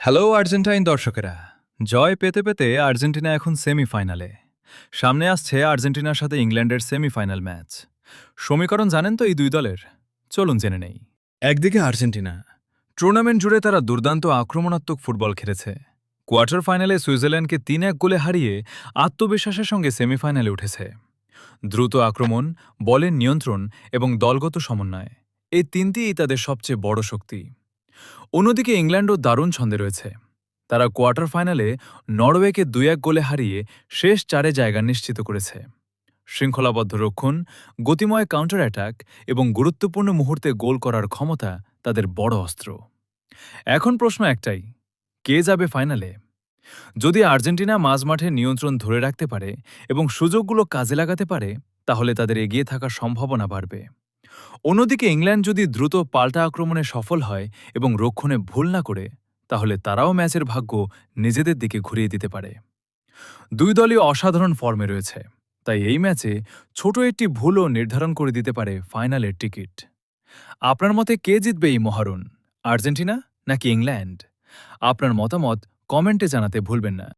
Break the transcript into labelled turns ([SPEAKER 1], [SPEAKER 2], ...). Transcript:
[SPEAKER 1] Hello Argentine দর্শকেরা, জয় পেতে পেতে আর্জেন্টিনা এখন সেমিফাইনালে। সামনে আসছে আর্জেন্টিনার সাথে ইংল্যান্ডের সেমিফাইনাল ম্যাচ। সমীকরণ জানেন তো এই দুই দলের? চলুন জেনে নেই। একদিকে আর্জেন্টিনা, টুর্নামেন্ট জুড়ে তারা দুর্দান্ত আক্রমণাত্মক ফুটবল খেলেছে। কোয়ার্টার ফাইনালে সুইজারল্যান্ডকে ৩-১ গোলে হারিয়ে আত্মবিশ্বাসের সঙ্গে সেমিফাইনালে উঠেছে। দ্রুত আক্রমণ, বলের নিয়ন্ত্রণ এবং দলগত সমন্বয়, এই তিনটিই তাদের সবচেয়ে বড় শক্তি। অন্যদিকে ইংল্যান্ডও দারুণ ছন্দে রয়েছে। তারা কোয়ার্টার ফাইনালে নরওয়েকে ২-১ গোলে হারিয়ে শেষ ৪-এ জায়গা নিশ্চিত করেছে। শৃঙ্খলাবদ্ধ রক্ষণ, গতিময় কাউন্টার অ্যাটাক এবং গুরুত্বপূর্ণ মুহূর্তে গোল করার ক্ষমতা তাদের বড় অস্ত্র। এখন প্রশ্ন একটাই, কে যাবে ফাইনালে? যদি আর্জেন্টিনা মাঝমাঠে নিয়ন্ত্রণ ধরে রাখতে পারে এবং সুযোগগুলো কাজে লাগাতে পারে, তাহলে তাদের এগিয়ে থাকার সম্ভাবনা বাড়বে। অন্যদিকে ইংল্যান্ড যদি দ্রুত পাল্টা আক্রমণে সফল হয় এবং রক্ষণে ভুল না করে, তাহলে তারাও ম্যাচের ভাগ্য নিজেদের দিকে ঘুরিয়ে দিতে পারে। দুই দলই অসাধারণ ফর্মে রয়েছে, তাই এই ম্যাচে ছোট একটি ভুলও নির্ধারণ করে দিতে পারে ফাইনালের টিকিট। আপনার মতে কে জিতবে এই মহারণ, আর্জেন্টিনা নাকি ইংল্যান্ড? আপনার মতামত কমেন্টে জানাতে ভুলবেন না।